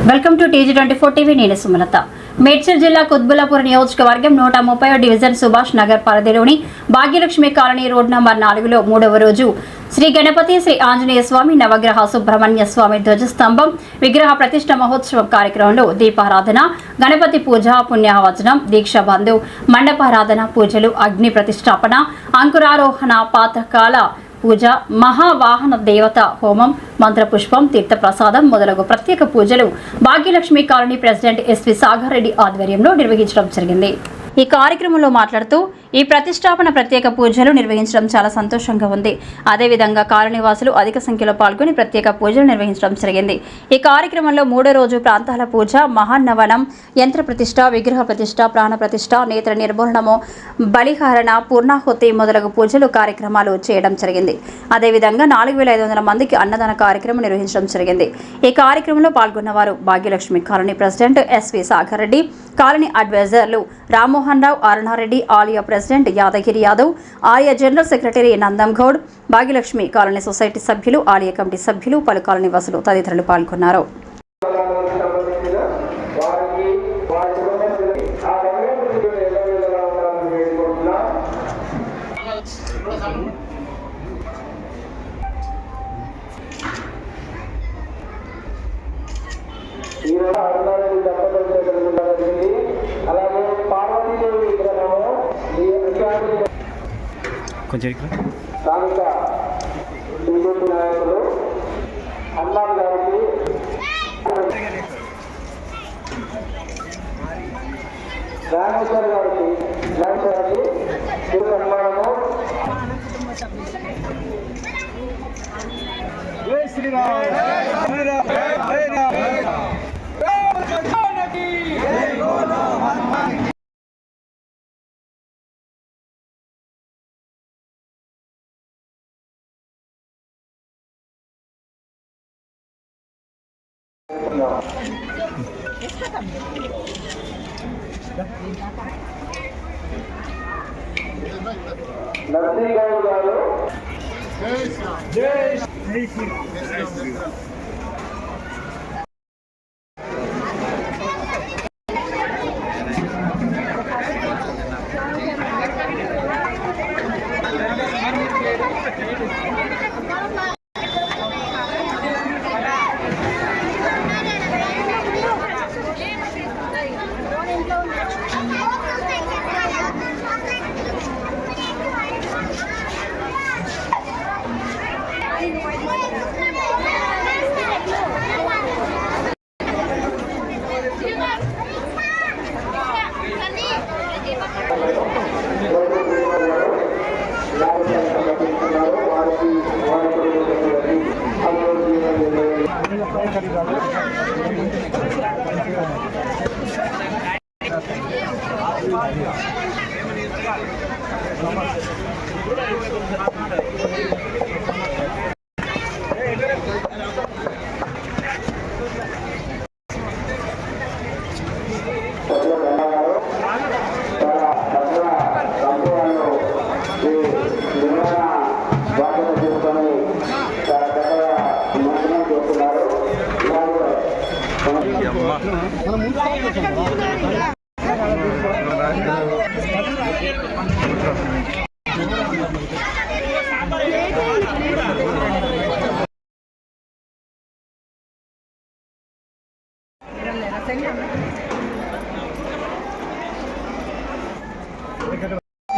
Welcome to TG24 TV. నేను సుమలత. మేడ్చల్ జిల్లా కుత్బుల్లాపూర్ నియోజకవర్గం 130వ డివిజన్ సుభాష్ నగర్ పరిధిలోని భాగ్యలక్ష్మి కాలనీ రోడ్ నంబర్ 4లో 3వ రోజు శ్రీ గణపతి శ్రీ ఆంజనేయ స్వామి నవగ్రహ సుబ్రహ్మణ్య స్వామి ధ్వజస్తంభం విగ్రహ ప్రతిష్ఠ మహోత్సవం కార్యక్రమంలో దీపారాధన, గణపతి పూజ, పుణ్యావచనం, దీక్ష బంధు, మండపారాధన, పూజలు, అగ్ని ప్రతిష్టాపన, అంకురారోహణ, పాతకాల పూజ, మహావాహన దేవత హోమం, మంత్రపుష్పం, తీర్థప్రసాదం మొదలగు ప్రత్యేక పూజలు Bhagyalakshmi colony president SV Sagar Reddy ఆధ్వర్యంలో నిర్వహించడం జరిగింది. ఈ కార్యక్రమంలో మాట్లాడుతూ ఈ ప్రతిష్టాపన ప్రత్యేక పూజలు నిర్వహించడం చాలా సంతోషంగా ఉంది. అదేవిధంగా కాలనీవాసులు అధిక సంఖ్యలో పాల్గొని ప్రత్యేక పూజలు నిర్వహించడం జరిగింది. ఈ కార్యక్రమంలో 3వ రోజు ప్రాంతాల పూజ, మహాన్నవనం, యంత్ర ప్రతిష్ట, విగ్రహ ప్రతిష్ట, ప్రాణ ప్రతిష్ట, నేత్ర నిర్మూలనము, బలిహరణ, పూర్ణాహుతి మొదలగు పూజలు కార్యక్రమాలు చేయడం జరిగింది. అదేవిధంగా 4500 మందికి అన్నదాన కార్యక్రమం నిర్వహించడం జరిగింది. ఈ కార్యక్రమంలో పాల్గొన్న వారు Bhagyalakshmi colony president SV Sagar Reddy, colony అడ్వైజర్లు రామ్మోహన్ రావు, అరుణారెడ్డి, ఆలయ ప్రెసిడెంట్ యాదగిరి యాదవ్, ఆలయ general secretary Nandam Goud, Bhagyalakshmi colony society సభ్యులు, ఆలయ కమిటీ సభ్యులు, పలు కాలనీ వాసులు తదితరులు పాల్గొన్నారు. అలాగే పార్వతీదేవి విగ్రహము కొంచెం స్థానిక బీజేపీ నాయకులు హనుమాన్ గారికి రామేశ్వర్ గారికి తిరు సన్మానము. జై శ్రీరామ్. నర్సింగౌడ్ గారు జై శ్రీరామ్.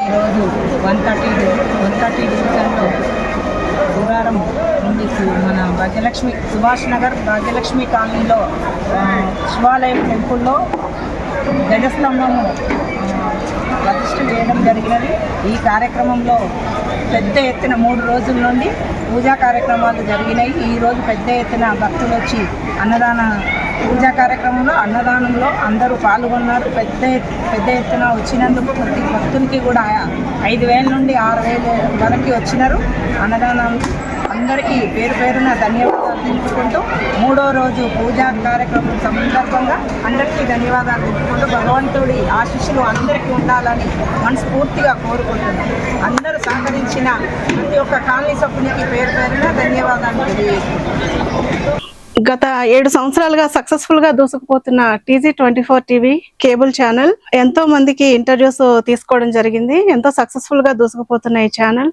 ఈరోజు 130 డివిజన్లో గురువారం నుండి మన భాగ్యలక్ష్మి సుభాష్ నగర్ భాగ్యలక్ష్మి కాలనీలో శివాలయం టెంపుల్లో ధ్వజస్తంభము ప్రతిష్ఠ చేయడం జరిగినది. ఈ కార్యక్రమంలో పెద్ద ఎత్తున 3 రోజుల నుండి పూజా కార్యక్రమాలు జరిగినాయి. ఈరోజు పెద్ద ఎత్తున భక్తులు వచ్చి పూజా కార్యక్రమంలో అన్నదానంలో అందరూ పాల్గొన్నారు. పెద్ద ఎత్తున వచ్చినందుకు ప్రతి భక్తునికి కూడా 5,000 నుండి 6,000 వరకు వచ్చినారు. అన్నదానం అందరికీ పేరు పేరున ధన్యవాదాలు తెలుపుకుంటూ 3వ రోజు పూజా కార్యక్రమం సందర్భంగా అందరికీ ధన్యవాదాలు తెలుపుకుంటూ భగవంతుడి ఆశీస్సులు అందరికీ ఉండాలని మనస్ఫూర్తిగా కోరుకుంటున్నాం. అందరూ సహకరించిన ప్రతి ఒక్క కాలనీ సభ్యునికి పేరు పేరున ధన్యవాదాలు తెలియజేస్తున్నాం. గత 7 సంవత్సరాలుగా సక్సెస్ఫుల్ గా దూసుకుపోతున్న TG24 టీవీ కేబుల్ ఛానల్ ఎంతో మందికి ఇంటర్వ్యూస్ తీసుకోవడం జరిగింది. ఎంతో సక్సెస్ఫుల్ గా దూసుకుపోతున్న ఈ ఛానల్,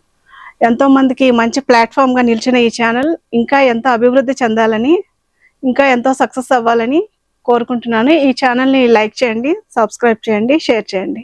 ఎంతో మందికి మంచి ప్లాట్ఫామ్ గా నిలిచిన ఈ ఛానల్ ఇంకా ఎంతో అభివృద్ధి చెందాలని, ఇంకా ఎంతో సక్సెస్ అవ్వాలని కోరుకుంటున్నాను. ఈ ఛానల్ ని లైక్ చేయండి, సబ్స్క్రైబ్ చేయండి, షేర్ చేయండి.